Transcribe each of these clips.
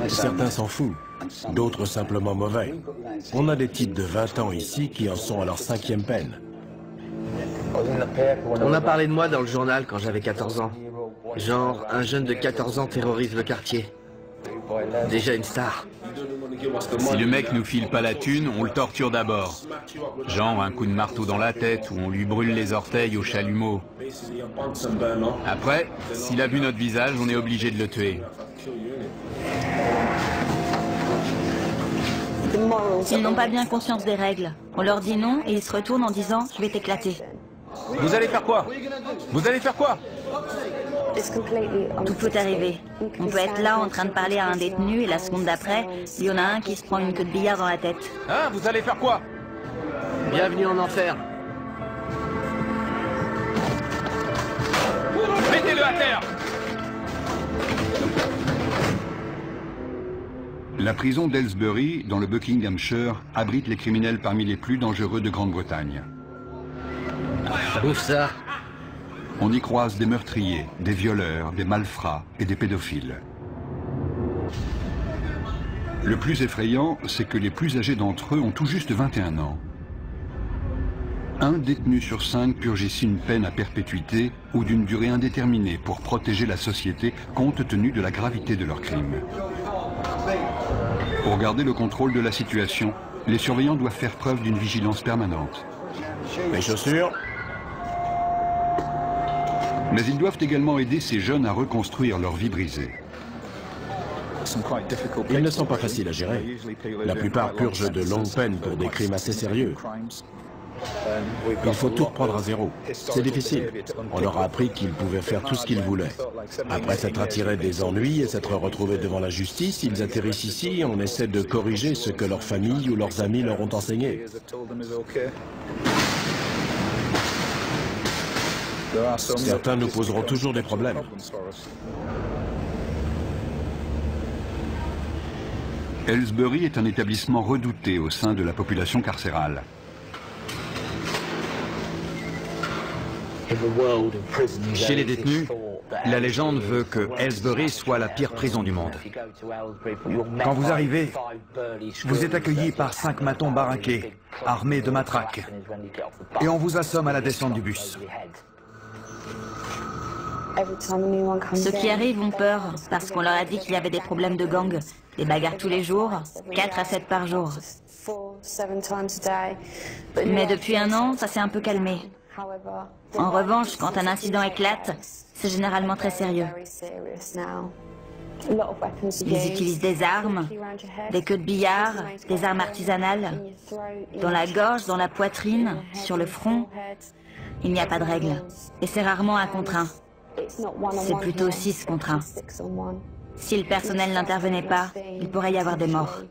Certains s'en foutent, d'autres simplement mauvais. On a des types de 20 ans ici qui en sont à leur 5e peine. On a parlé de moi dans le journal quand j'avais 14 ans. Genre, un jeune de 14 ans terrorise le quartier. Déjà une star. Si le mec nous file pas la thune, on le torture d'abord. Genre un coup de marteau dans la tête ou on lui brûle les orteils au chalumeau. Après, s'il a vu notre visage, on est obligé de le tuer. Ils n'ont pas bien conscience des règles. On leur dit non et ils se retournent en disant « je vais t'éclater ». Vous allez faire quoi? Vous allez faire quoi? Tout peut arriver. On peut être là en train de parler à un détenu et la seconde d'après, il y en a un qui se prend une queue de billard dans la tête. Hein? Vous allez faire quoi? Bienvenue en enfer. Mettez-le à terre! La prison d'Aylesbury, dans le Buckinghamshire, abrite les criminels parmi les plus dangereux de Grande-Bretagne. Ouf ça. On y croise des meurtriers, des violeurs, des malfrats et des pédophiles. Le plus effrayant, c'est que les plus âgés d'entre eux ont tout juste 21 ans. Un détenu sur 5 purge ici une peine à perpétuité ou d'une durée indéterminée pour protéger la société compte tenu de la gravité de leurs crimes. Pour garder le contrôle de la situation, les surveillants doivent faire preuve d'une vigilance permanente. Mes chaussures? Mais ils doivent également aider ces jeunes à reconstruire leur vie brisée. Ils ne sont pas faciles à gérer. La plupart purgent de longues peines pour des crimes assez sérieux. Il faut tout reprendre à zéro. C'est difficile. On leur a appris qu'ils pouvaient faire tout ce qu'ils voulaient. Après s'être attirés des ennuis et s'être retrouvés devant la justice, ils atterrissent ici et on essaie de corriger ce que leur famille ou leurs amis leur ont enseigné. Certains nous poseront toujours des problèmes. Aylesbury est un établissement redouté au sein de la population carcérale. Chez les détenus, la légende veut que Aylesbury soit la pire prison du monde. Quand vous arrivez, vous êtes accueilli par 5 matons baraqués, armés de matraques, et on vous assomme à la descente du bus. Ceux qui arrivent ont peur parce qu'on leur a dit qu'il y avait des problèmes de gang, des bagarres tous les jours, 4 à 7 par jour. Mais depuis un an, ça s'est un peu calmé. En revanche, quand un incident éclate, c'est généralement très sérieux. Ils utilisent des armes, des queues de billard, des armes artisanales, dans la gorge, dans la poitrine, sur le front. Il n'y a pas de règle. Et c'est rarement 1 contre 1. C'est plutôt 6 contre 1. Si le personnel n'intervenait pas, il pourrait y avoir des morts.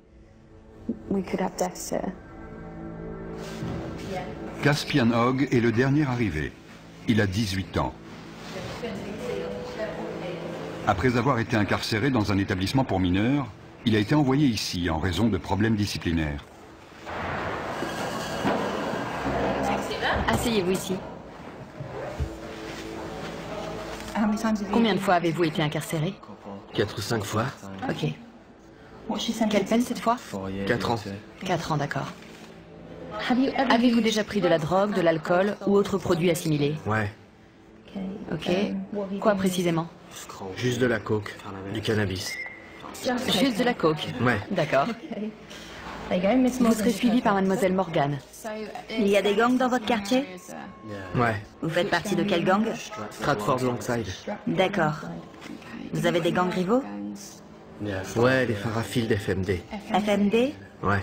Caspian Hogg est le dernier arrivé. Il a 18 ans. Après avoir été incarcéré dans un établissement pour mineurs, il a été envoyé ici en raison de problèmes disciplinaires. Asseyez-vous ici. Combien de fois avez-vous été incarcéré? 4 ou 5 fois. Ok. Quelle peine cette fois? 4 ans. 4 ans, d'accord. Avez-vous déjà pris de la drogue, de l'alcool ou autre produit assimilé? Ouais. Ok. Quoi précisément? Juste de la coke, du cannabis. Juste de la coke? Ouais. D'accord. Vous serez suivi par mademoiselle Morgan. Il y a des gangs dans votre quartier? Ouais. Vous faites partie de quel gang? Stratford Longside. D'accord. Vous avez des gangs rivaux? Ouais, les Fairfield FMD. FMD? Ouais.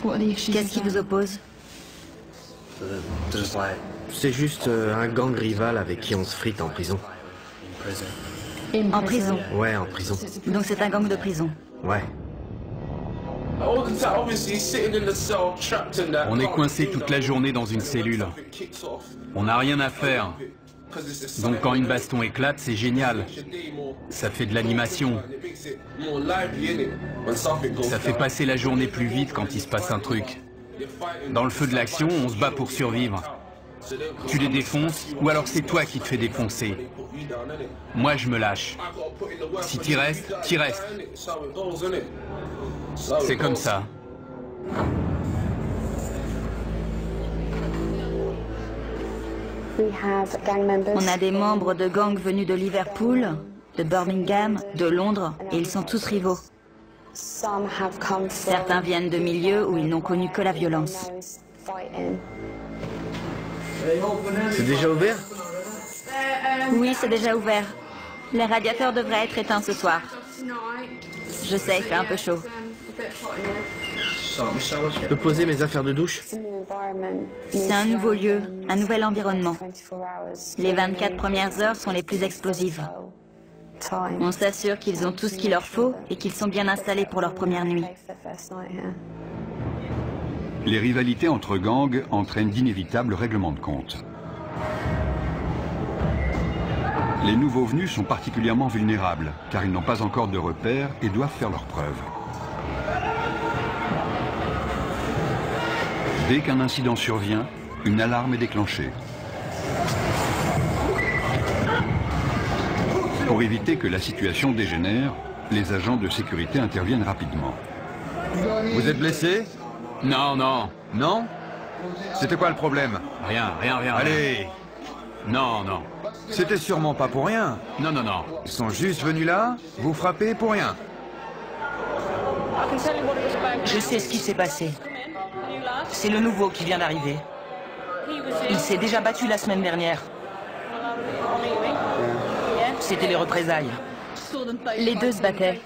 Qu'est-ce qui vous oppose? C'est juste un gang rival avec qui on se frite en prison. En prison? Ouais, en prison. Donc c'est un gang de prison? Ouais. On est coincé toute la journée dans une cellule. On n'a rien à faire. Donc quand une baston éclate, c'est génial. Ça fait de l'animation. Ça fait passer la journée plus vite quand il se passe un truc. Dans le feu de l'action, on se bat pour survivre. Tu les défonces, ou alors c'est toi qui te fais défoncer. Moi, je me lâche. Si t'y restes, t'y restes. C'est comme ça. On a des membres de gangs venus de Liverpool, de Birmingham, de Londres, et ils sont tous rivaux. Certains viennent de milieux où ils n'ont connu que la violence. C'est déjà ouvert? Oui, c'est déjà ouvert. Les radiateurs devraient être éteints ce soir. Je sais, il fait un peu chaud. Je peux poser mes affaires de douche? C'est un nouveau lieu, un nouvel environnement. Les 24 premières heures sont les plus explosives. On s'assure qu'ils ont tout ce qu'il leur faut et qu'ils sont bien installés pour leur première nuit. Les rivalités entre gangs entraînent d'inévitables règlements de compte. Les nouveaux venus sont particulièrement vulnérables, car ils n'ont pas encore de repères et doivent faire leurs preuves. Dès qu'un incident survient, une alarme est déclenchée. Pour éviter que la situation dégénère, les agents de sécurité interviennent rapidement. Vous êtes blessé? Non, non. Non? C'était quoi le problème? Rien. Allez! Non, non. C'était sûrement pas pour rien. Non. Ils sont juste venus là, vous frapper pour rien. Je sais ce qui s'est passé. C'est le nouveau qui vient d'arriver. Il s'est déjà battu la semaine dernière. C'était les représailles. Les deux se battaient.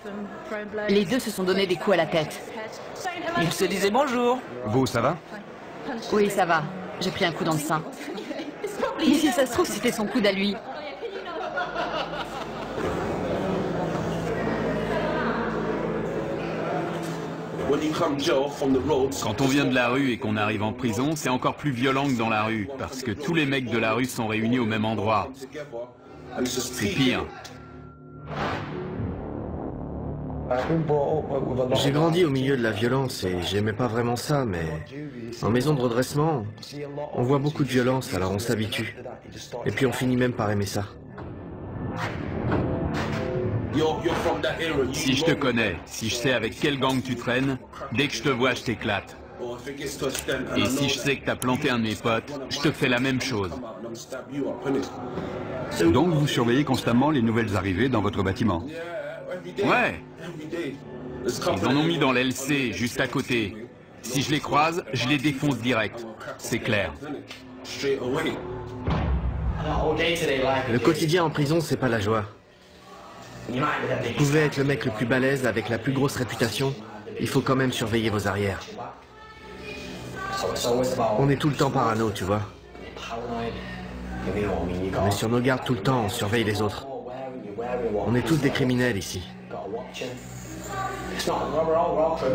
Les deux se sont donné des coups à la tête. Ils se disaient bonjour. Vous, ça va? Oui, ça va. J'ai pris un coup dans le sein. Et si ça se trouve, c'était son coude à lui. Quand on vient de la rue et qu'on arrive en prison, c'est encore plus violent que dans la rue, parce que tous les mecs de la rue sont réunis au même endroit. C'est pire. J'ai grandi au milieu de la violence et j'aimais pas vraiment ça, mais en maison de redressement, on voit beaucoup de violence, alors on s'habitue. Et puis on finit même par aimer ça. Si je te connais, si je sais avec quel gang tu traînes, dès que je te vois, je t'éclate. Et si je sais que t'as planté un de mes potes, je te fais la même chose. Donc vous surveillez constamment les nouvelles arrivées dans votre bâtiment? Ouais. Ils en ont mis dans l'LC, juste à côté. Si je les croise, je les défonce direct. C'est clair. Le quotidien en prison, c'est pas la joie. Vous pouvez être le mec le plus balèze avec la plus grosse réputation, il faut quand même surveiller vos arrières. On est tout le temps parano, tu vois. On est sur nos gardes tout le temps, on surveille les autres. On est tous des criminels ici.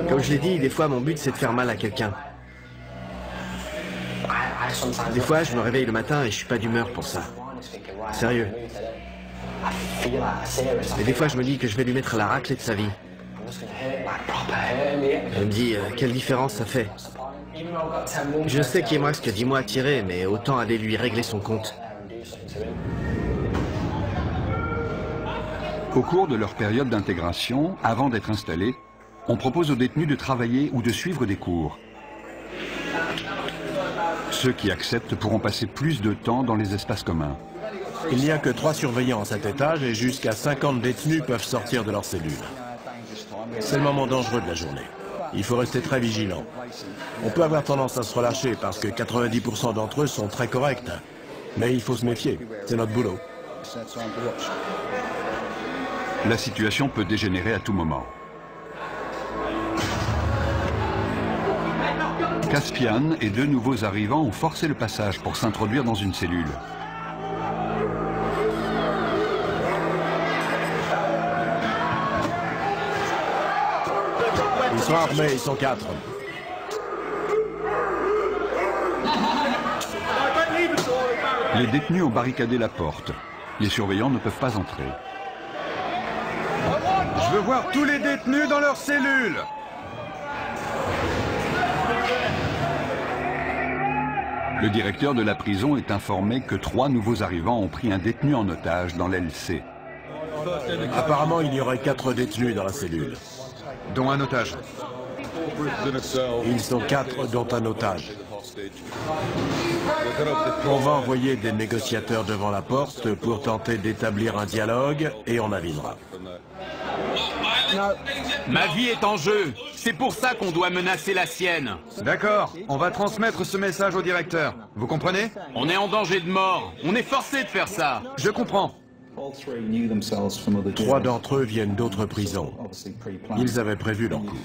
Comme je l'ai dit, des fois mon but c'est de faire mal à quelqu'un. Des fois je me réveille le matin et je suis pas d'humeur pour ça. Sérieux. Et des fois je me dis que je vais lui mettre la raclée de sa vie. Je me dis, quelle différence ça fait. Je sais qu'il me reste que 10 mois à tirer, mais autant aller lui régler son compte. Au cours de leur période d'intégration, avant d'être installés, on propose aux détenus de travailler ou de suivre des cours. Ceux qui acceptent pourront passer plus de temps dans les espaces communs. Il n'y a que 3 surveillants à cet étage et jusqu'à 50 détenus peuvent sortir de leur cellule. C'est le moment dangereux de la journée. Il faut rester très vigilant. On peut avoir tendance à se relâcher parce que 90% d'entre eux sont très corrects. Mais il faut se méfier, c'est notre boulot. La situation peut dégénérer à tout moment. Caspian et 2 nouveaux arrivants ont forcé le passage pour s'introduire dans une cellule. Ils sont armés, ils sont 4. Les détenus ont barricadé la porte. Les surveillants ne peuvent pas entrer. Je veux voir tous les détenus dans leurs cellules. Le directeur de la prison est informé que 3 nouveaux arrivants ont pris un détenu en otage dans l'aile C. Apparemment, il y aurait 4 détenus dans la cellule. Dont un otage. Ils sont 4, dont un otage. On va envoyer des négociateurs devant la porte pour tenter d'établir un dialogue et on avisera. Ma vie est en jeu. C'est pour ça qu'on doit menacer la sienne. D'accord, on va transmettre ce message au directeur. Vous comprenez? On est en danger de mort. On est forcé de faire ça. Je comprends. 3 d'entre eux viennent d'autres prisons. Ils avaient prévu leur coup.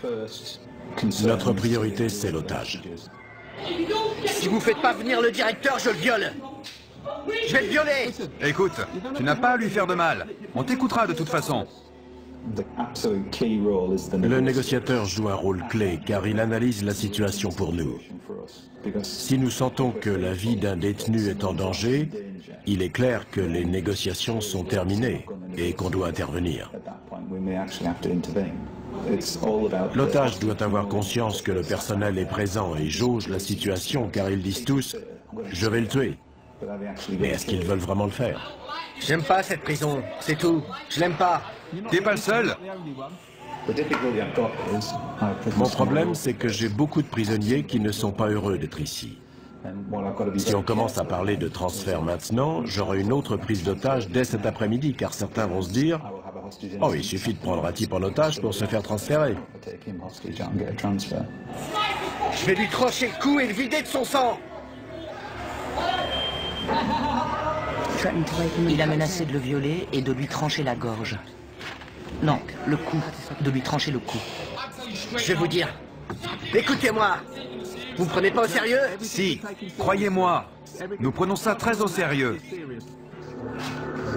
Notre priorité, c'est l'otage. Si vous faites pas venir le directeur, je le viole. Je vais le violer. Écoute, tu n'as pas à lui faire de mal. On t'écoutera de toute façon. Le négociateur joue un rôle clé car il analyse la situation pour nous. Si nous sentons que la vie d'un détenu est en danger, il est clair que les négociations sont terminées et qu'on doit intervenir. L'otage doit avoir conscience que le personnel est présent et jauge la situation car ils disent tous « je vais le tuer ». Mais est-ce qu'ils veulent vraiment le faire? J'aime pas cette prison, c'est tout. Je l'aime pas. T'es pas le seul? Mon problème, c'est que j'ai beaucoup de prisonniers qui ne sont pas heureux d'être ici. Si on commence à parler de transfert maintenant, j'aurai une autre prise d'otage dès cet après-midi, car certains vont se dire « Oh, il suffit de prendre un type en otage pour se faire transférer. » Je vais lui trancher le cou et le vider de son sang. Il a menacé de le violer et de lui trancher la gorge. Non, le cou. De lui trancher le cou. Je vais vous dire. Écoutez-moi. Vous me prenez pas au sérieux? Si, croyez-moi. Nous prenons ça très au sérieux.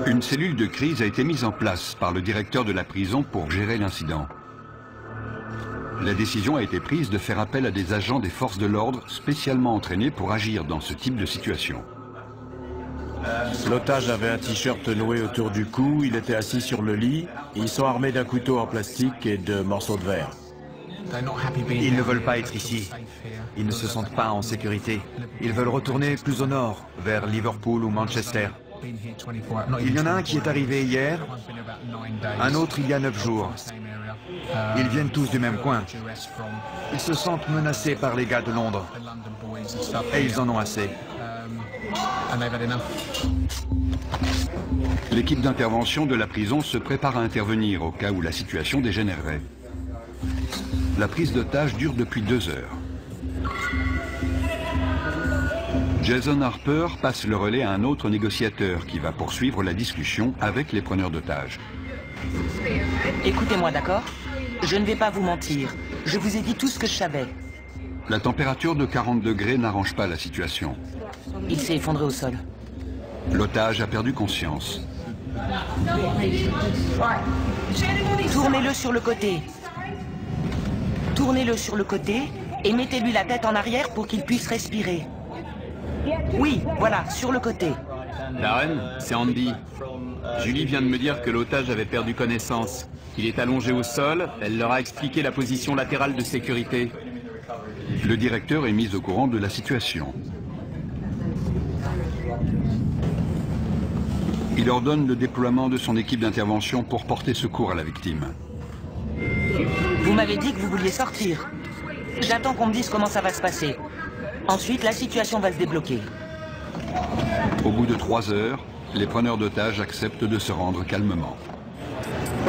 Une cellule de crise a été mise en place par le directeur de la prison pour gérer l'incident. La décision a été prise de faire appel à des agents des forces de l'ordre spécialement entraînés pour agir dans ce type de situation. L'otage avait un t-shirt noué autour du cou, il était assis sur le lit, ils sont armés d'un couteau en plastique et de morceaux de verre. Ils ne veulent pas être ici. Ils ne se sentent pas en sécurité. Ils veulent retourner plus au nord, vers Liverpool ou Manchester. Il y en a un qui est arrivé hier, un autre il y a 9 jours. Ils viennent tous du même coin. Ils se sentent menacés par les gars de Londres. Et ils en ont assez. L'équipe d'intervention de la prison se prépare à intervenir au cas où la situation dégénérerait. La prise d'otage dure depuis 2 heures. Jason Harper passe le relais à un autre négociateur qui va poursuivre la discussion avec les preneurs d'otages. Écoutez-moi, d'accord? Je ne vais pas vous mentir. Je vous ai dit tout ce que je savais. La température de 40 degrés n'arrange pas la situation. Il s'est effondré au sol. L'otage a perdu conscience. Tournez-le sur le côté. Tournez-le sur le côté et mettez-lui la tête en arrière pour qu'il puisse respirer. Oui, voilà, sur le côté. Darren, c'est Andy. Julie vient de me dire que l'otage avait perdu connaissance. Il est allongé au sol, elle leur a expliqué la position latérale de sécurité. Le directeur est mis au courant de la situation. Il ordonne le déploiement de son équipe d'intervention pour porter secours à la victime. Vous m'avez dit que vous vouliez sortir. J'attends qu'on me dise comment ça va se passer. Ensuite, la situation va se débloquer. Au bout de 3 heures, les preneurs d'otages acceptent de se rendre calmement.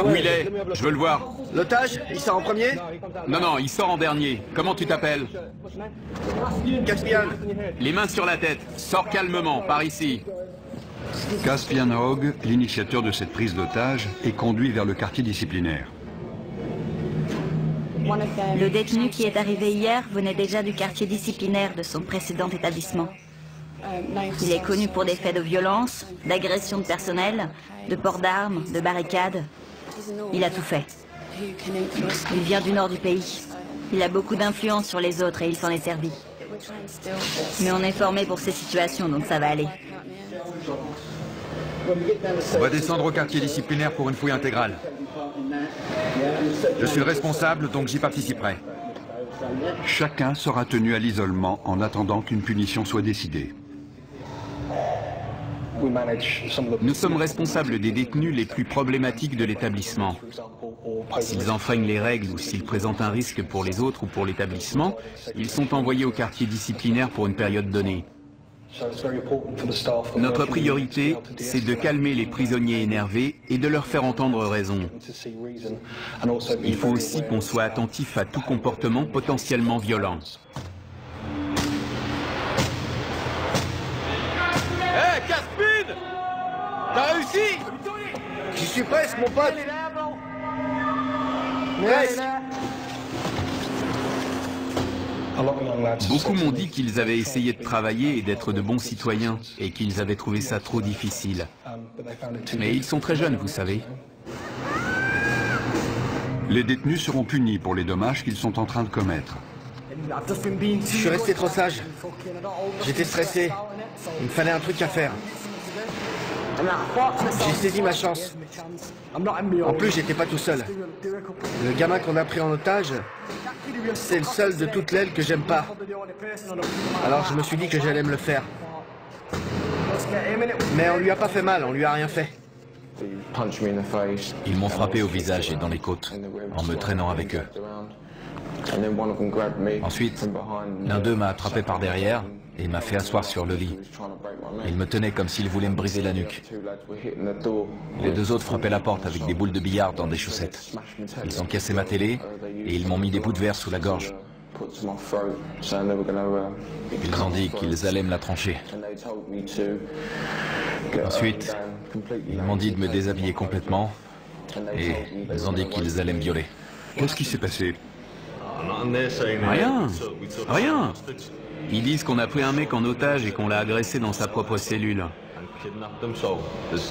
Où il est? Je veux le voir. L'otage, il sort en premier? Non, non, il sort en dernier. Comment tu t'appelles? Caspian. Les mains sur la tête. Sors calmement, par ici. Caspian Hogg, l'initiateur de cette prise d'otage, est conduit vers le quartier disciplinaire. Le détenu qui est arrivé hier venait déjà du quartier disciplinaire de son précédent établissement. Il est connu pour des faits de violence, d'agression de personnel, de port d'armes, de barricades. Il a tout fait. Il vient du nord du pays. Il a beaucoup d'influence sur les autres et il s'en est servi. Mais on est formé pour ces situations, donc ça va aller. On va descendre au quartier disciplinaire pour une fouille intégrale. Je suis le responsable, donc j'y participerai. Chacun sera tenu à l'isolement en attendant qu'une punition soit décidée. Nous sommes responsables des détenus les plus problématiques de l'établissement. S'ils enfreignent les règles ou s'ils présentent un risque pour les autres ou pour l'établissement, ils sont envoyés au quartier disciplinaire pour une période donnée. Notre priorité, c'est de calmer les prisonniers énervés et de leur faire entendre raison. Il faut aussi qu'on soit attentif à tout comportement potentiellement violent. Hé, Caspin! T'as réussi? J'y suis presque, mon pote. Presque. Beaucoup m'ont dit qu'ils avaient essayé de travailler et d'être de bons citoyens, et qu'ils avaient trouvé ça trop difficile. Mais ils sont très jeunes, vous savez. Les détenus seront punis pour les dommages qu'ils sont en train de commettre. Je suis resté trop sage. J'étais stressé. Il me fallait un truc à faire. J'ai saisi ma chance. En plus, j'étais pas tout seul. Le gamin qu'on a pris en otage, c'est le seul de toute l'aile que j'aime pas. Alors je me suis dit que j'allais me le faire. Mais on lui a pas fait mal, on lui a rien fait. Ils m'ont frappé au visage et dans les côtes, en me traînant avec eux. Ensuite, l'un d'eux m'a attrapé par derrière et m'a fait asseoir sur le lit. Il me tenait comme s'il voulait me briser la nuque. Les deux autres frappaient la porte avec des boules de billard dans des chaussettes. Ils ont cassé ma télé et ils m'ont mis des bouts de verre sous la gorge. Ils ont dit qu'ils allaient me la trancher. Ensuite, ils m'ont dit de me déshabiller complètement et ils ont dit qu'ils allaient me violer. Qu'est-ce qui s'est passé? Rien, rien. Ils disent qu'on a pris un mec en otage et qu'on l'a agressé dans sa propre cellule.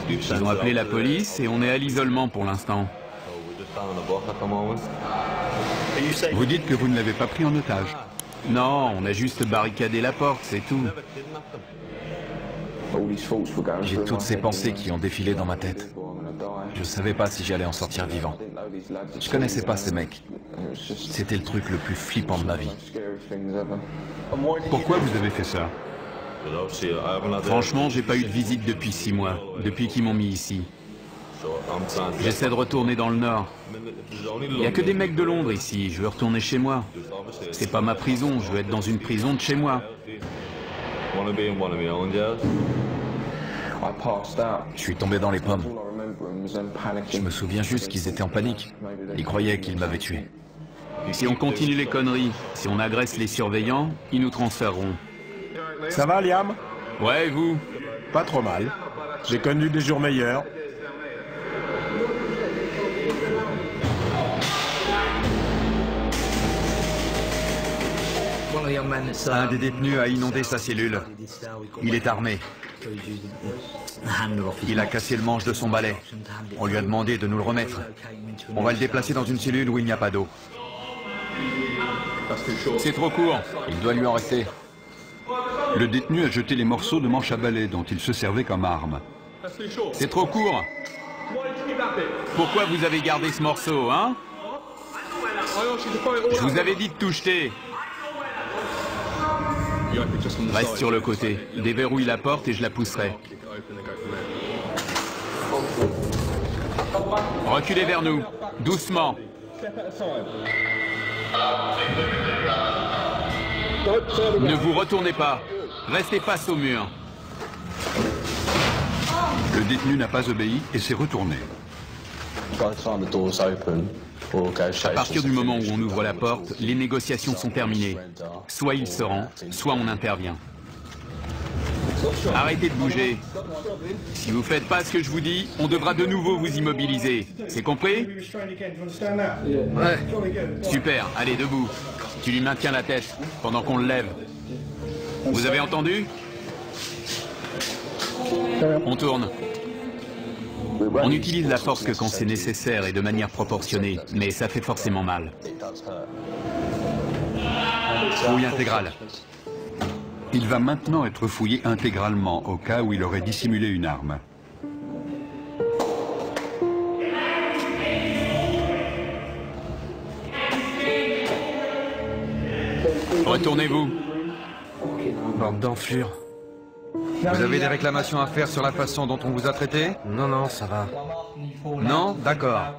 Ils ont appelé la police et on est à l'isolement pour l'instant. Vous dites que vous ne l'avez pas pris en otage? Non, on a juste barricadé la porte, c'est tout. J'ai toutes ces pensées qui ont défilé dans ma tête. Je ne savais pas si j'allais en sortir vivant. Je connaissais pas ces mecs. C'était le truc le plus flippant de ma vie. Pourquoi vous avez fait ça? Franchement, j'ai pas eu de visite depuis 6 mois, depuis qu'ils m'ont mis ici. J'essaie de retourner dans le Nord. Il n'y a que des mecs de Londres ici, je veux retourner chez moi. C'est pas ma prison, je veux être dans une prison de chez moi. Je suis tombé dans les pommes. Je me souviens juste qu'ils étaient en panique. Ils croyaient qu'ils m'avaient tué. Si on continue les conneries, si on agresse les surveillants, ils nous transféreront. Ça va, Liam? Ouais, et vous? Pas trop mal. J'ai connu des jours meilleurs. Un des détenus a inondé sa cellule. Il est armé. Il a cassé le manche de son balai. On lui a demandé de nous le remettre. On va le déplacer dans une cellule où il n'y a pas d'eau. C'est trop court. Il doit lui en rester. Le détenu a jeté les morceaux de manche à balai dont il se servait comme arme. C'est trop court. Pourquoi vous avez gardé ce morceau, hein? Je vous avais dit de tout jeter. Reste sur le côté. Déverrouille la porte et je la pousserai. Reculez vers nous. Doucement. Ne vous retournez pas. Restez face au mur. Le détenu n'a pas obéi et s'est retourné. À partir du moment où on ouvre la porte, les négociations sont terminées. Soit il se rend, soit on intervient. Arrêtez de bouger. Si vous faites pas ce que je vous dis, on devra de nouveau vous immobiliser. C'est compris? Ouais. Super, allez, debout. Tu lui maintiens la tête pendant qu'on le lève. Vous avez entendu? On tourne. On utilise la force que quand c'est nécessaire et de manière proportionnée, mais ça fait forcément mal. Fouille intégrale. Il va maintenant être fouillé intégralement au cas où il aurait dissimulé une arme. Retournez-vous. Bande d'enflure. Vous avez des réclamations à faire sur la façon dont on vous a traité? Non, non, ça va. Non? D'accord.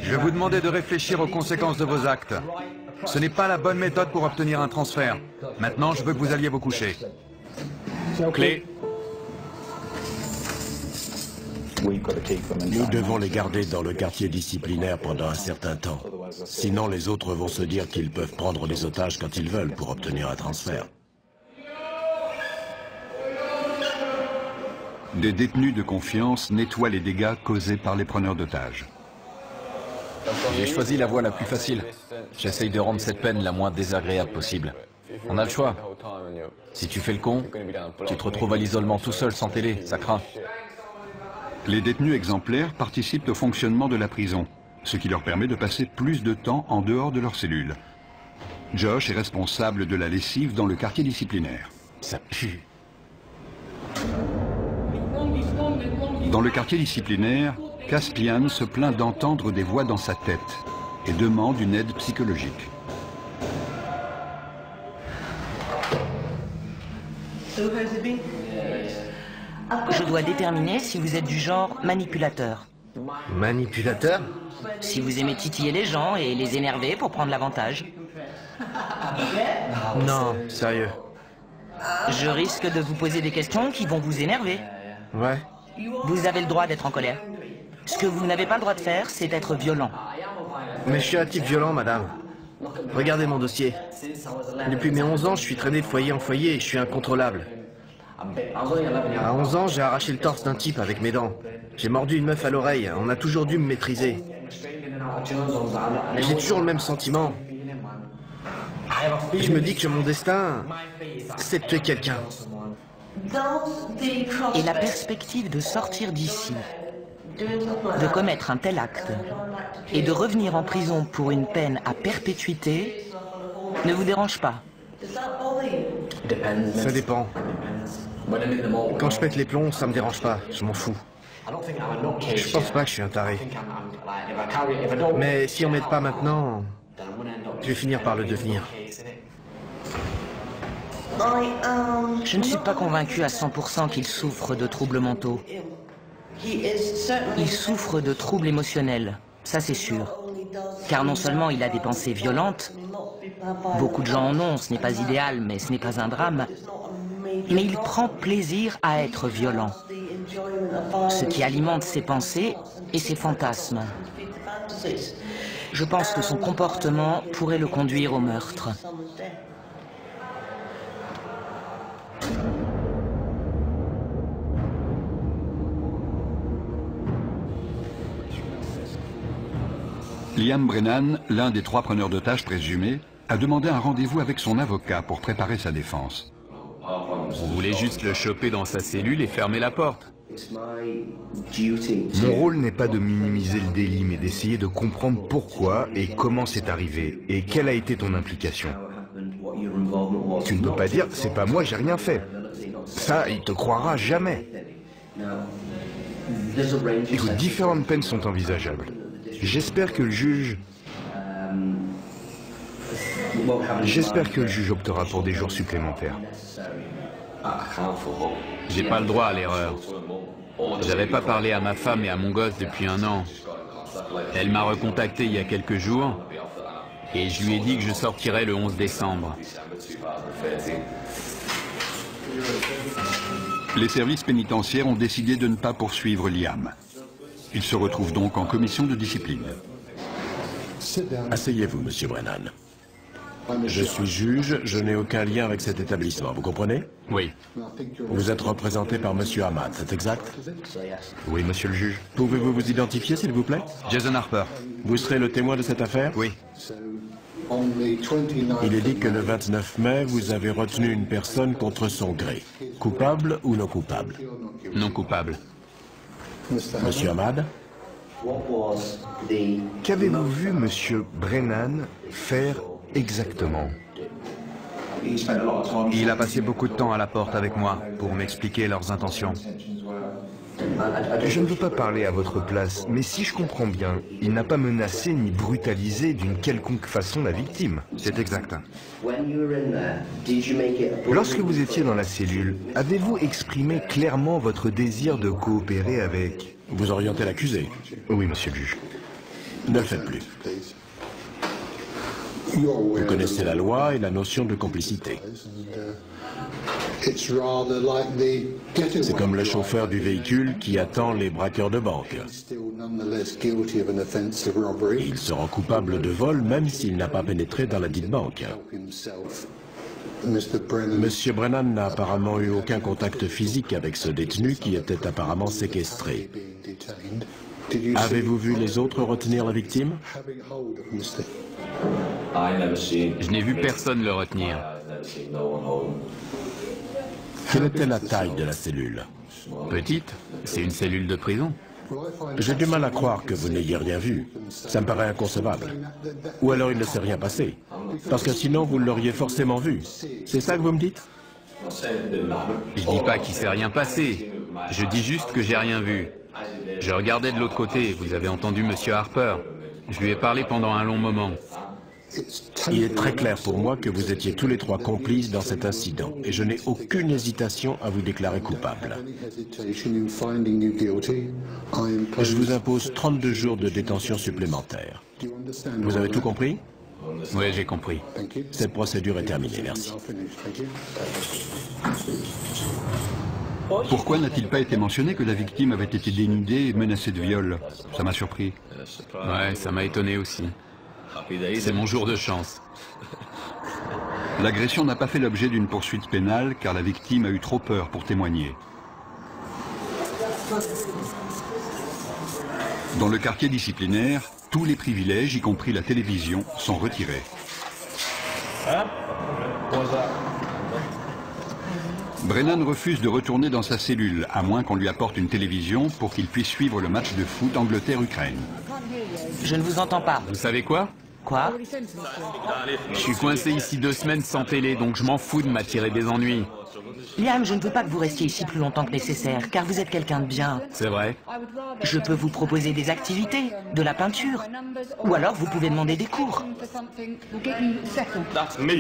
Je vais vous demander de réfléchir aux conséquences de vos actes. Ce n'est pas la bonne méthode pour obtenir un transfert. Maintenant, je veux que vous alliez vous coucher. Clé. Nous devons les garder dans le quartier disciplinaire pendant un certain temps. Sinon, les autres vont se dire qu'ils peuvent prendre les otages quand ils veulent pour obtenir un transfert. Des détenus de confiance nettoient les dégâts causés par les preneurs d'otages. J'ai choisi la voie la plus facile. J'essaye de rendre cette peine la moins désagréable possible. On a le choix. Si tu fais le con, tu te retrouves à l'isolement tout seul sans télé, ça craint. Les détenus exemplaires participent au fonctionnement de la prison, ce qui leur permet de passer plus de temps en dehors de leur cellule. Josh est responsable de la lessive dans le quartier disciplinaire. Ça pue. Dans le quartier disciplinaire, Caspian se plaint d'entendre des voix dans sa tête et demande une aide psychologique. Je dois déterminer si vous êtes du genre manipulateur. Manipulateur? Si vous aimez titiller les gens et les énerver pour prendre l'avantage. Non, sérieux. Je risque de vous poser des questions qui vont vous énerver. Ouais. Vous avez le droit d'être en colère. Ce que vous n'avez pas le droit de faire, c'est être violent. Mais je suis un type violent, madame. Regardez mon dossier. Depuis mes 11 ans, je suis traîné de foyer en foyer et je suis incontrôlable. À 11 ans, j'ai arraché le torse d'un type avec mes dents. J'ai mordu une meuf à l'oreille. On a toujours dû me maîtriser. J'ai toujours le même sentiment. Et je me dis que mon destin, c'est de tuer quelqu'un. Et la perspective de sortir d'ici, de commettre un tel acte et de revenir en prison pour une peine à perpétuité ne vous dérange pas? Ça dépend. Quand je pète les plombs, ça me dérange pas, je m'en fous. Je pense pas que je suis un taré. Mais si on m'aide pas maintenant, je vais finir par le devenir. Je ne suis pas convaincu à 100% qu'il souffre de troubles mentaux. Il souffre de troubles émotionnels, ça c'est sûr. Car non seulement il a des pensées violentes, beaucoup de gens en ont, ce n'est pas idéal, mais ce n'est pas un drame, mais il prend plaisir à être violent, ce qui alimente ses pensées et ses fantasmes. Je pense que son comportement pourrait le conduire au meurtre. Liam Brennan, l'un des 3 preneurs d'otages présumés, a demandé un rendez-vous avec son avocat pour préparer sa défense. On voulait juste le choper dans sa cellule et fermer la porte. Mon rôle n'est pas de minimiser le délit, mais d'essayer de comprendre pourquoi et comment c'est arrivé, et quelle a été ton implication. Tu ne peux pas dire, c'est pas moi, j'ai rien fait. Ça, il te croira jamais. Écoute, différentes peines sont envisageables. J'espère que le juge optera pour des jours supplémentaires. J'ai pas le droit à l'erreur. J'avais pas parlé à ma femme et à mon gosse depuis 1 an. Elle m'a recontacté il y a quelques jours et je lui ai dit que je sortirais le 11 décembre. Les services pénitentiaires ont décidé de ne pas poursuivre Liam. Il se retrouve donc en commission de discipline. Asseyez-vous, monsieur Brennan. Je suis juge, je n'ai aucun lien avec cet établissement, vous comprenez? Oui. Vous êtes représenté par monsieur Ahmad, c'est exact? Oui, monsieur le juge. Pouvez-vous vous identifier, s'il vous plaît? Jason Harper. Vous serez le témoin de cette affaire? Oui. Il est dit que le 29 mai, vous avez retenu une personne contre son gré. Coupable ou non coupable? Non coupable. Monsieur Ahmad? Qu'avez-vous vu monsieur Brennan faire exactement? Il a passé beaucoup de temps à la porte avec moi pour m'expliquer leurs intentions. Je ne veux pas parler à votre place, mais si je comprends bien, il n'a pas menacé ni brutalisé d'une quelconque façon la victime. C'est exact. Lorsque vous étiez dans la cellule, avez-vous exprimé clairement votre désir de coopérer avec... Vous orientez l'accusé? Oui, monsieur le juge. Ne le faites plus. Vous connaissez la loi et la notion de complicité. C'est comme le chauffeur du véhicule qui attend les braqueurs de banque. Il se rend coupable de vol même s'il n'a pas pénétré dans la dite banque. Monsieur Brennan n'a apparemment eu aucun contact physique avec ce détenu qui était apparemment séquestré. Avez-vous vu les autres retenir la victime? Je n'ai vu personne le retenir. Quelle était la taille de la cellule? Petite, c'est une cellule de prison. J'ai du mal à croire que vous n'ayez rien vu. Ça me paraît inconcevable. Ou alors il ne s'est rien passé. Parce que sinon vous l'auriez forcément vu. C'est ça que vous me dites? Je dis pas qu'il s'est rien passé. Je dis juste que j'ai rien vu. Je regardais de l'autre côté, vous avez entendu Monsieur Harper. Je lui ai parlé pendant un long moment. Il est très clair pour moi que vous étiez tous les trois complices dans cet incident et je n'ai aucune hésitation à vous déclarer coupable. Je vous impose 32 jours de détention supplémentaire. Vous avez tout compris? Oui, j'ai compris. Cette procédure est terminée, merci. Pourquoi n'a-t-il pas été mentionné que la victime avait été dénudée et menacée de viol? Ça m'a surpris. Ouais, ça m'a étonné aussi. C'est mon jour de chance. L'agression n'a pas fait l'objet d'une poursuite pénale car la victime a eu trop peur pour témoigner. Dans le quartier disciplinaire, tous les privilèges, y compris la télévision, sont retirés. Brennan refuse de retourner dans sa cellule, à moins qu'on lui apporte une télévision pour qu'il puisse suivre le match de foot Angleterre-Ukraine. Je ne vous entends pas. Vous savez quoi? Quoi? Je suis coincé ici 2 semaines sans télé, donc je m'en fous de m'attirer des ennuis. Liam, je ne veux pas que vous restiez ici plus longtemps que nécessaire, car vous êtes quelqu'un de bien. C'est vrai. Je peux vous proposer des activités, de la peinture, ou alors vous pouvez demander des cours.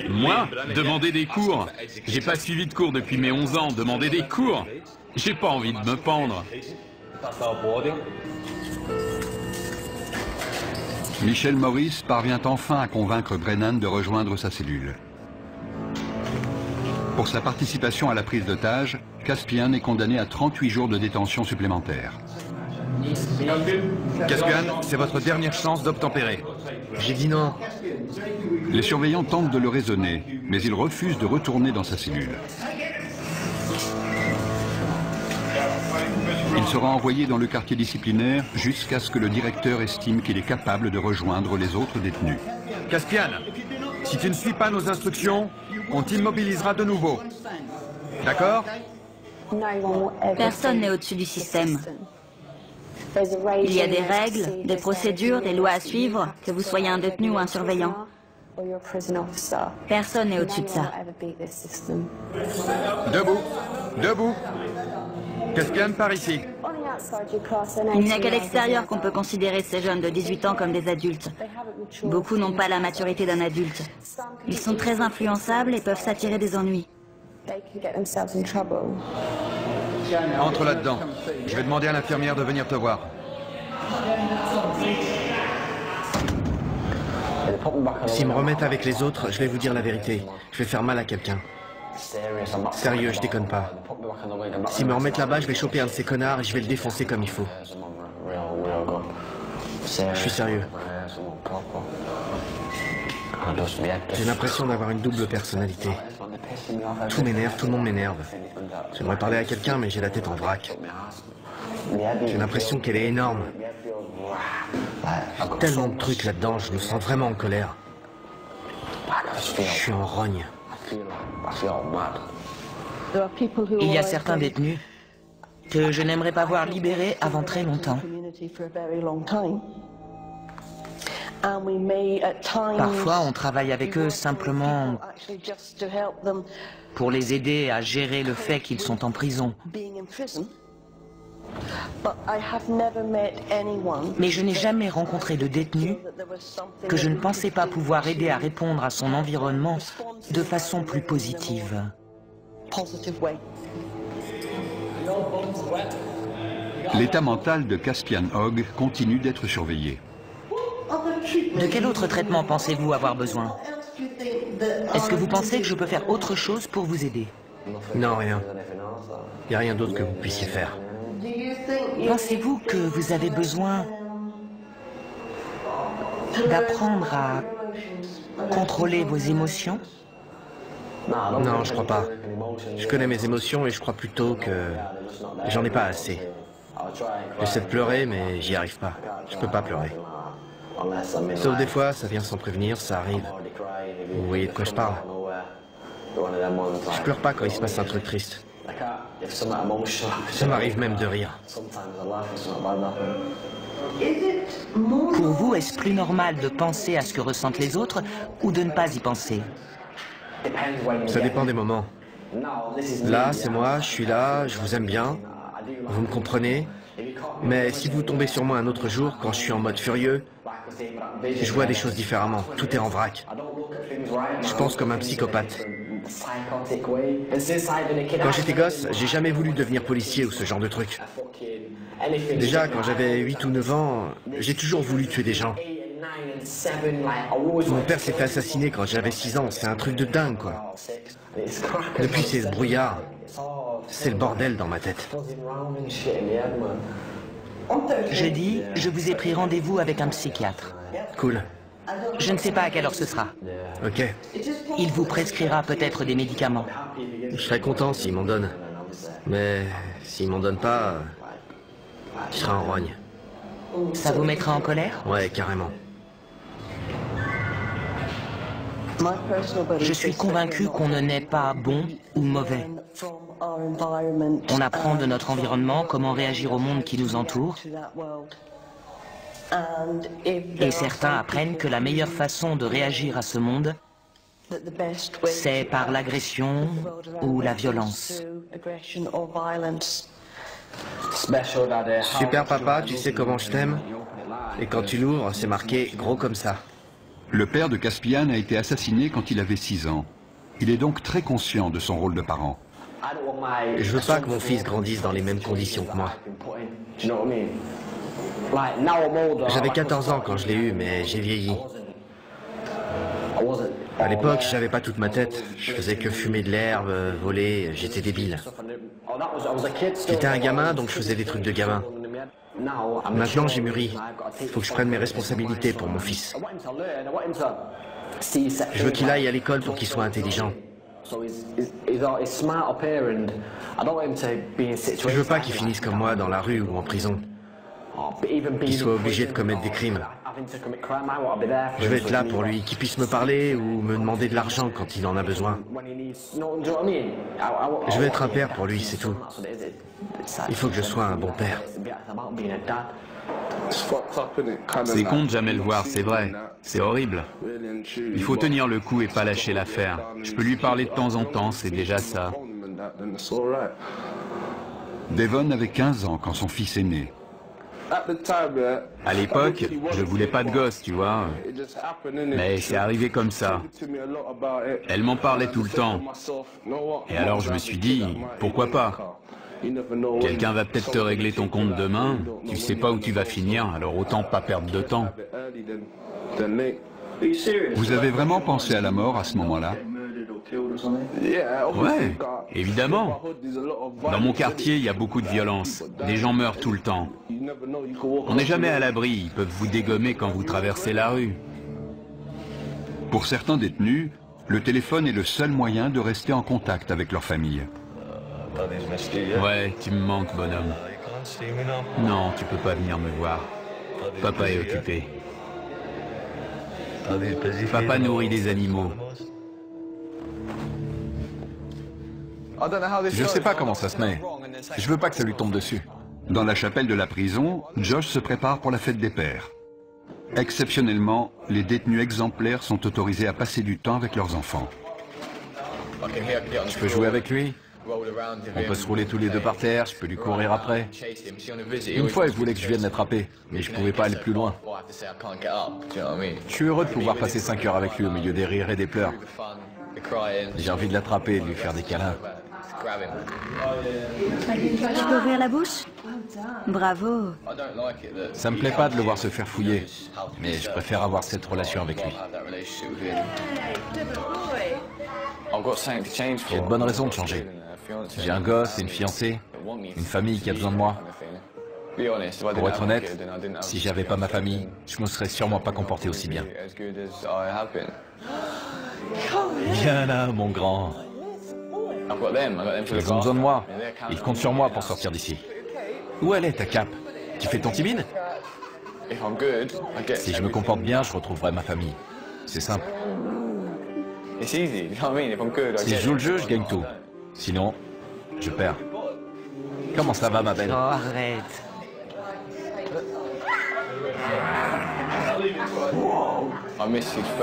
Moi? Demander des cours? J'ai pas suivi de cours depuis mes 11 ans, demander des cours? J'ai pas envie de me pendre. Michel Morris parvient enfin à convaincre Brennan de rejoindre sa cellule. Pour sa participation à la prise d'otage, Caspian est condamné à 38 jours de détention supplémentaire. Caspian, c'est votre dernière chance d'obtempérer. J'ai dit non. Les surveillants tentent de le raisonner, mais il refuse de retourner dans sa cellule. Il sera envoyé dans le quartier disciplinaire jusqu'à ce que le directeur estime qu'il est capable de rejoindre les autres détenus. Caspian, si tu ne suis pas nos instructions, on t'immobilisera de nouveau. D'accord? Personne n'est au-dessus du système. Il y a des règles, des procédures, des lois à suivre, que vous soyez un détenu ou un surveillant. Personne n'est au-dessus de ça. Debout. Debout. Caspian, par ici. Il n'y a qu'à l'extérieur qu'on peut considérer ces jeunes de 18 ans comme des adultes. Beaucoup n'ont pas la maturité d'un adulte. Ils sont très influençables et peuvent s'attirer des ennuis. Entre là-dedans. Je vais demander à l'infirmière de venir te voir. S'ils me remettent avec les autres, je vais vous dire la vérité. Je vais faire mal à quelqu'un. Sérieux, je déconne pas. S'ils me remettent là-bas, je vais choper un de ces connards et je vais le défoncer comme il faut. Je suis sérieux. J'ai l'impression d'avoir une double personnalité. Tout m'énerve, tout le monde m'énerve. J'aimerais parler à quelqu'un, mais j'ai la tête en vrac. J'ai l'impression qu'elle est énorme. Tellement de trucs là-dedans, je me sens vraiment en colère. Je suis en rogne. Il y a certains détenus que je n'aimerais pas voir libérés avant très longtemps. Parfois, on travaille avec eux simplement pour les aider à gérer le fait qu'ils sont en prison. Mais je n'ai jamais rencontré de détenu que je ne pensais pas pouvoir aider à répondre à son environnement de façon plus positive. L'état mental de Caspian Hogg continue d'être surveillé. De quel autre traitement pensez-vous avoir besoin? Est-ce que vous pensez que je peux faire autre chose pour vous aider? Non, rien. Il n'y a rien d'autre que vous puissiez faire. Pensez-vous que vous avez besoin d'apprendre à contrôler vos émotions? Non, je crois pas. Je connais mes émotions et je crois plutôt que j'en ai pas assez. J'essaie de pleurer, mais j'y arrive pas. Je peux pas pleurer. Sauf des fois, ça vient sans prévenir, ça arrive. Vous voyez de quoi je parle? Je pleure pas quand il se passe un truc triste. Ça m'arrive même de rire. Pour vous, est-ce plus normal de penser à ce que ressentent les autres ou de ne pas y penser? Ça dépend des moments. Là, c'est moi, je suis là, je vous aime bien. Vous me comprenez? Mais si vous tombez sur moi un autre jour, quand je suis en mode furieux, je vois des choses différemment. Tout est en vrac. Je pense comme un psychopathe. Quand j'étais gosse, j'ai jamais voulu devenir policier ou ce genre de truc. Déjà, quand j'avais 8 ou 9 ans, j'ai toujours voulu tuer des gens. Mon père s'est fait assassiner quand j'avais 6 ans. C'est un truc de dingue, quoi. Depuis, c'est ce brouillard. C'est le bordel dans ma tête. Jeudi, je vous ai pris rendez-vous avec un psychiatre. Cool. Je ne sais pas à quelle heure ce sera. Ok. Il vous prescrira peut-être des médicaments. Je serais content s'il m'en donne. Mais s'il m'en donne pas, je serai en rogne. Ça vous mettra en colère? Ouais, carrément. Je suis convaincu qu'on ne naît pas bon ou mauvais. On apprend de notre environnement comment réagir au monde qui nous entoure. Et certains apprennent que la meilleure façon de réagir à ce monde, c'est par l'agression ou la violence. Super papa, tu sais comment je t'aime? Et quand tu l'ouvres, c'est marqué gros comme ça. Le père de Caspian a été assassiné quand il avait 6 ans. Il est donc très conscient de son rôle de parent. Je veux pas que mon fils grandisse dans les mêmes conditions que moi. J'avais 14 ans quand je l'ai eu, mais j'ai vieilli. À l'époque, j'avais pas toute ma tête. Je faisais que fumer de l'herbe, voler, j'étais débile. J'étais un gamin, donc je faisais des trucs de gamin. Maintenant, j'ai mûri. Il faut que je prenne mes responsabilités pour mon fils. Je veux qu'il aille à l'école pour qu'il soit intelligent. Je veux pas qu'il finisse comme moi dans la rue ou en prison. Qu'il soit obligé de commettre des crimes. Je vais être là pour lui, qu'il puisse me parler ou me demander de l'argent quand il en a besoin. Je vais être un père pour lui, c'est tout. Il faut que je sois un bon père. C'est con de jamais le voir, c'est vrai. C'est horrible. Il faut tenir le coup et pas lâcher l'affaire. Je peux lui parler de temps en temps, c'est déjà ça. Devon avait 15 ans quand son fils est né. À l'époque, je voulais pas de gosse, tu vois. Mais c'est arrivé comme ça. Elle m'en parlait tout le temps. Et alors je me suis dit, pourquoi pas? Quelqu'un va peut-être te régler ton compte demain. Tu sais pas où tu vas finir, alors autant pas perdre de temps. Vous avez vraiment pensé à la mort à ce moment-là? Ouais, évidemment. Dans mon quartier, il y a beaucoup de violence. Des gens meurent tout le temps. On n'est jamais à l'abri, ils peuvent vous dégommer quand vous traversez la rue. Pour certains détenus, le téléphone est le seul moyen de rester en contact avec leur famille. Ouais, tu me manques, bonhomme. Non, tu peux pas venir me voir. Papa est occupé. Papa nourrit des animaux. Je sais pas comment ça se met. Je veux pas que ça lui tombe dessus. Dans la chapelle de la prison, Josh se prépare pour la fête des pères. Exceptionnellement, les détenus exemplaires sont autorisés à passer du temps avec leurs enfants. Je peux jouer avec lui? On peut se rouler tous les deux par terre, je peux lui courir après. Une fois, il voulait que je vienne l'attraper, mais je pouvais pas aller plus loin. Je suis heureux de pouvoir passer 5 heures avec lui au milieu des rires et des pleurs. J'ai envie de l'attraper et de lui faire des câlins. Tu peux ouvrir la bouche? Bravo. Ça me plaît pas de le voir se faire fouiller, mais je préfère avoir cette relation avec lui. J'ai de bonnes raisons de changer. J'ai un gosse et une fiancée, une famille qui a besoin de moi. Pour être honnête, si j'avais pas ma famille, je me serais sûrement pas comporté aussi bien. Viens là, mon grand. Ils ont besoin de moi. Ils comptent sur moi pour sortir d'ici. Où elle est, ta cape? Tu fais ton timide? Si je me comporte bien, je retrouverai ma famille. C'est simple. Si je joue le jeu, je gagne tout. Sinon, je perds. Comment ça va, ma belle? Oh, arrête.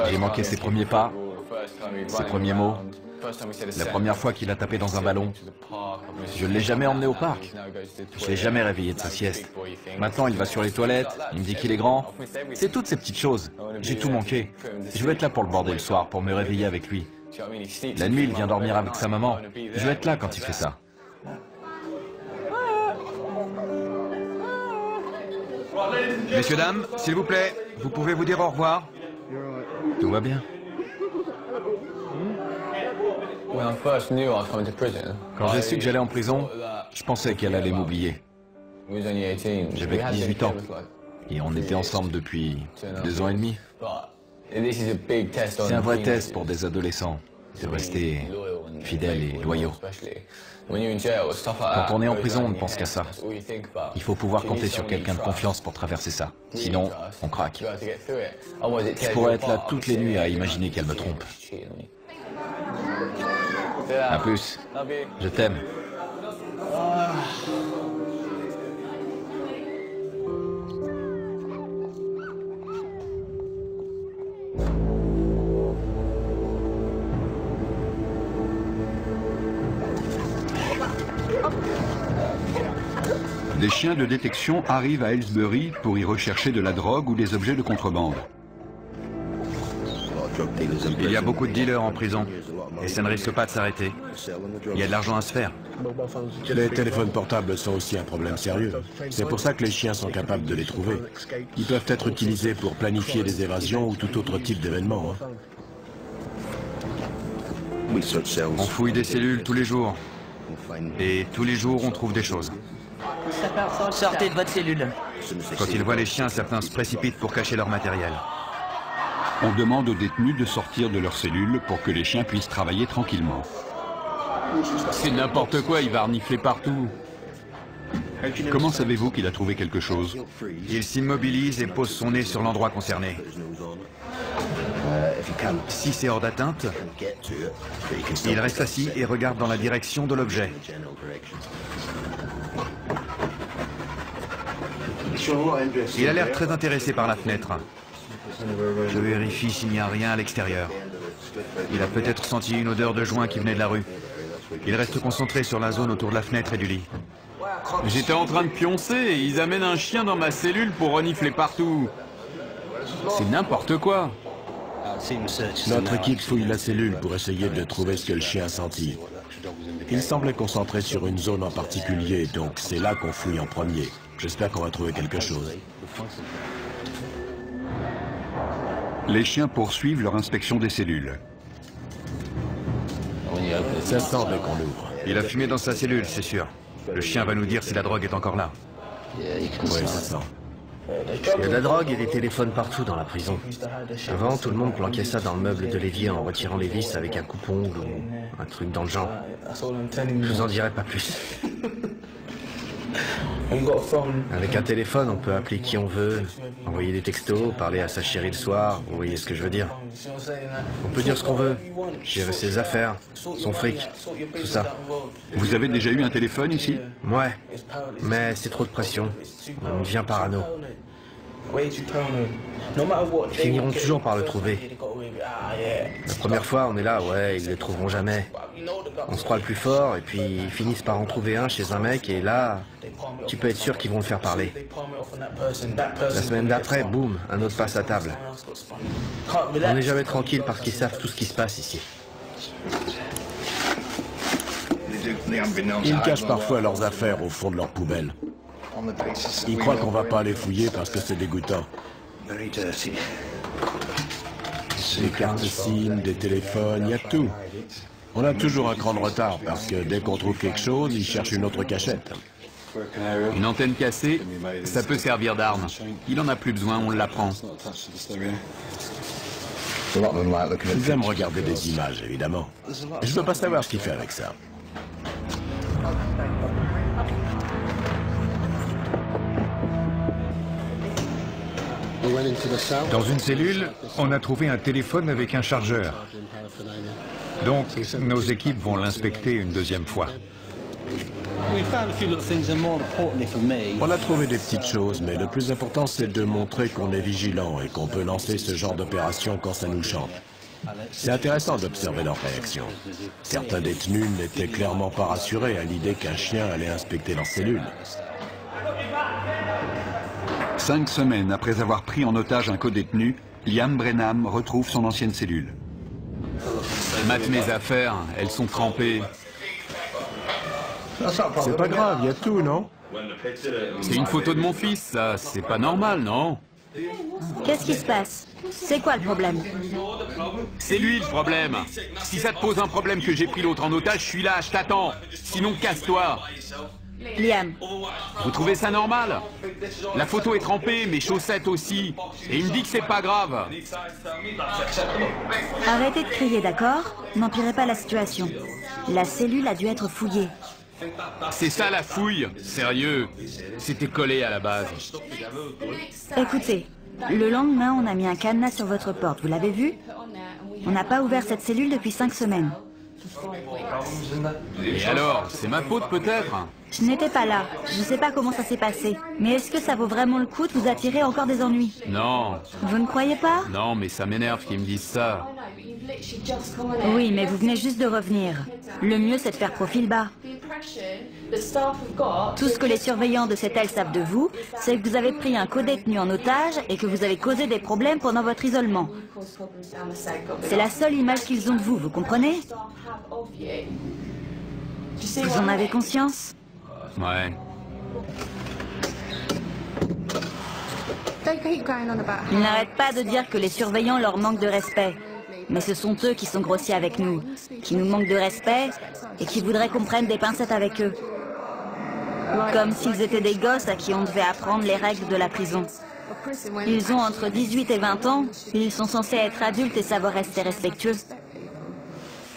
J'ai manqué ses premiers pas, ses premiers mots. La première fois qu'il a tapé dans un ballon, je ne l'ai jamais emmené au parc. Je ne l'ai jamais réveillé de sa sieste. Maintenant, il va sur les toilettes, il me dit qu'il est grand. C'est toutes ces petites choses. J'ai tout manqué. Je veux être là pour le border le soir, pour me réveiller avec lui. La nuit, il vient dormir avec sa maman. Je veux être là quand il fait ça. Messieurs, dames, s'il vous plaît, vous pouvez vous dire au revoir? Tout va bien. Quand j'ai su que j'allais en prison, je pensais qu'elle allait m'oublier. J'avais 18 ans et on était ensemble depuis 2 ans et demi. C'est un vrai test pour des adolescents, de rester fidèles et loyaux. Quand on est en prison, on ne pense qu'à ça. Il faut pouvoir compter sur quelqu'un de confiance pour traverser ça. Sinon, on craque. Je pourrais être là toutes les nuits à imaginer qu'elle me trompe. À plus. Je t'aime. Des chiens de détection arrivent à Aylesbury pour y rechercher de la drogue ou des objets de contrebande. Il y a beaucoup de dealers en prison, et ça ne risque pas de s'arrêter. Il y a de l'argent à se faire. Les téléphones portables sont aussi un problème sérieux. C'est pour ça que les chiens sont capables de les trouver. Ils peuvent être utilisés pour planifier des évasions ou tout autre type d'événement. On fouille des cellules tous les jours. Et tous les jours, on trouve des choses. Sortez de votre cellule. Quand ils voient les chiens, certains se précipitent pour cacher leur matériel. On demande aux détenus de sortir de leur cellule pour que les chiens puissent travailler tranquillement. C'est n'importe quoi, il va renifler partout. Comment savez-vous qu'il a trouvé quelque chose? Il s'immobilise et pose son nez sur l'endroit concerné. Si c'est hors d'atteinte, il reste assis et regarde dans la direction de l'objet. Il a l'air très intéressé par la fenêtre. Je vérifie s'il n'y a rien à l'extérieur. Il a peut-être senti une odeur de joint qui venait de la rue. Il reste concentré sur la zone autour de la fenêtre et du lit. J'étais en train de pioncer et ils amènent un chien dans ma cellule pour renifler partout. C'est n'importe quoi. Notre équipe fouille la cellule pour essayer de trouver ce que le chien a senti. Il semblait concentré sur une zone en particulier, donc c'est là qu'on fouille en premier. J'espère qu'on va trouver quelque chose. Les chiens poursuivent leur inspection des cellules. Ça sent dès qu'on l'ouvre. Il a fumé dans sa cellule, c'est sûr. Le chien va nous dire si la drogue est encore là. Oui, ça sent. Il y a de la drogue et des téléphones partout dans la prison. Avant, tout le monde planquait ça dans le meuble de l'évier en retirant les vis avec un coupe-ongle ou un truc dans le genre. Je vous en dirai pas plus. Avec un téléphone, on peut appeler qui on veut, envoyer des textos, parler à sa chérie le soir, vous voyez ce que je veux dire. On peut dire ce qu'on veut, gérer ses affaires, son fric, tout ça. Vous avez déjà eu un téléphone ici? Ouais, mais c'est trop de pression. On devient parano. Ils finiront toujours par le trouver. La première fois, on est là, ouais, ils ne le trouveront jamais. On se croit le plus fort, et puis ils finissent par en trouver un chez un mec, et là, tu peux être sûr qu'ils vont le faire parler. La semaine d'après, boum, un autre passe à table. On n'est jamais tranquille parce qu'ils savent tout ce qui se passe ici. Ils cachent parfois leurs affaires au fond de leur poubelle. Ils croient qu'on va pas les fouiller parce que c'est dégoûtant. Des cartes SIM, des téléphones, il y a tout. On a toujours un cran de retard parce que dès qu'on trouve quelque chose, ils cherchent une autre cachette. Une antenne cassée, ça peut servir d'arme. Il en a plus besoin, on l'apprend. Ils aiment regarder des images, évidemment. Je veux pas savoir ce qu'il fait avec ça. Dans une cellule, on a trouvé un téléphone avec un chargeur. Donc, nos équipes vont l'inspecter une deuxième fois. On a trouvé des petites choses, mais le plus important, c'est de montrer qu'on est vigilant et qu'on peut lancer ce genre d'opération quand ça nous chante. C'est intéressant d'observer leur réaction. Certains détenus n'étaient clairement pas rassurés à l'idée qu'un chien allait inspecter leur cellule. 5 semaines après avoir pris en otage un codétenu, Liam Brenham retrouve son ancienne cellule. Mate mes affaires, elles sont trempées. C'est pas grave, il y a tout, non? C'est une photo de mon fils, ça. C'est pas normal, non? Qu'est-ce qui se passe? C'est quoi le problème? C'est lui le problème. Si ça te pose un problème que j'ai pris l'autre en otage, je suis là, je t'attends. Sinon, casse-toi. Liam. Vous trouvez ça normal? La photo est trempée, mes chaussettes aussi. Et il me dit que c'est pas grave. Arrêtez de crier, d'accord? N'empirez pas la situation. La cellule a dû être fouillée. C'est ça la fouille, sérieux. C'était collé à la base. Écoutez, le lendemain, on a mis un cadenas sur votre porte, vous l'avez vu? On n'a pas ouvert cette cellule depuis 5 semaines. Et alors, c'est ma faute peut-être? Je n'étais pas là, je ne sais pas comment ça s'est passé. Mais est-ce que ça vaut vraiment le coup de vous attirer encore des ennuis? Non. Vous ne croyez pas? Non, mais ça m'énerve qu'ils me disent ça. Oui, mais vous venez juste de revenir. Le mieux, c'est de faire profil bas. Tout ce que les surveillants de cette aile savent de vous, c'est que vous avez pris un codétenu en otage et que vous avez causé des problèmes pendant votre isolement. C'est la seule image qu'ils ont de vous, vous comprenez? Vous en avez conscience? Ouais. Ils n'arrêtent pas de dire que les surveillants leur manquent de respect. Mais ce sont eux qui sont grossiers avec nous, qui nous manquent de respect et qui voudraient qu'on prenne des pincettes avec eux. Comme s'ils étaient des gosses à qui on devait apprendre les règles de la prison. Ils ont entre 18 et 20 ans, ils sont censés être adultes et savoir rester respectueux.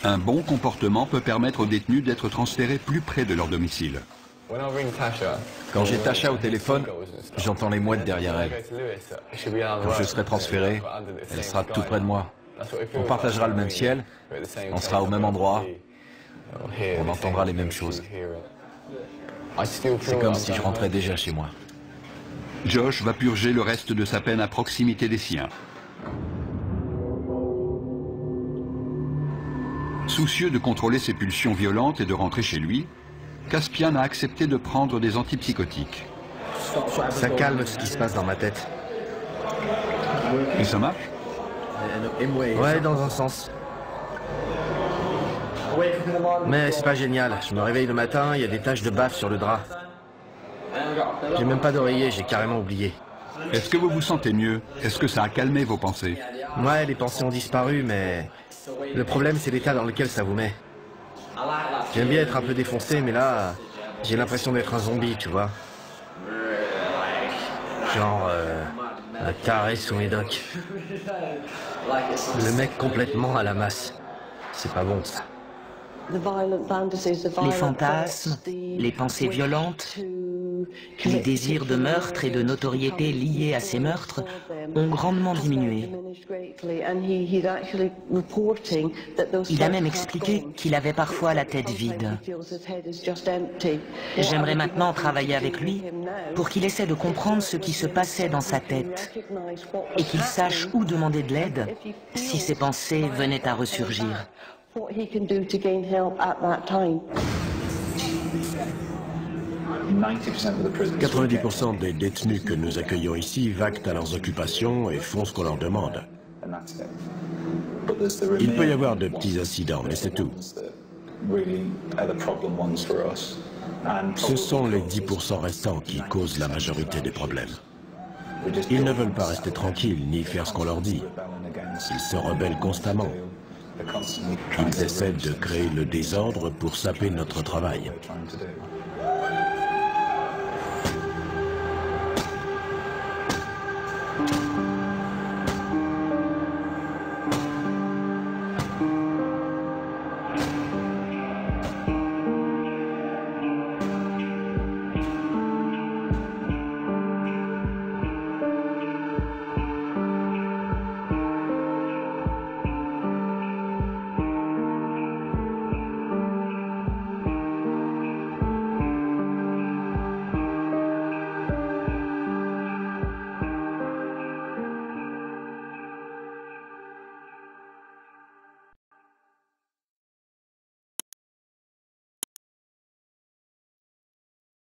Un bon comportement peut permettre aux détenus d'être transférés plus près de leur domicile. Quand j'ai Tasha au téléphone, j'entends les mouettes derrière elle. Quand je serai transféré, elle sera tout près de moi. On partagera le même ciel, on sera au même endroit, on entendra les mêmes choses. C'est comme si je rentrais déjà chez moi. Josh va purger le reste de sa peine à proximité des siens. Soucieux de contrôler ses pulsions violentes et de rentrer chez lui, Caspian a accepté de prendre des antipsychotiques. Ça calme ce qui se passe dans ma tête. Et ça marche? Ouais, dans un sens. Mais c'est pas génial. Je me réveille le matin, il y a des taches de baffe sur le drap. J'ai même pas d'oreiller, j'ai carrément oublié. Est-ce que vous vous sentez mieux? Est-ce que ça a calmé vos pensées? Ouais, les pensées ont disparu, mais le problème, c'est l'état dans lequel ça vous met. J'aime bien être un peu défoncé, mais là, j'ai l'impression d'être un zombie, tu vois. Genre, un taré sous médoc. Le mec complètement à la masse. C'est pas bon, ça. Les fantasmes, les pensées violentes, Les désirs de meurtre et de notoriété liés à ces meurtres ont grandement diminué. Il a même expliqué qu'il avait parfois la tête vide. J'aimerais maintenant travailler avec lui pour qu'il essaie de comprendre ce qui se passait dans sa tête et qu'il sache où demander de l'aide si ses pensées venaient à ressurgir. 90% des détenus que nous accueillons ici vaquent à leurs occupations et font ce qu'on leur demande. Il peut y avoir de petits incidents, mais c'est tout. Ce sont les 10% restants qui causent la majorité des problèmes. Ils ne veulent pas rester tranquilles ni faire ce qu'on leur dit. Ils se rebellent constamment. Ils essaient de créer le désordre pour saper notre travail.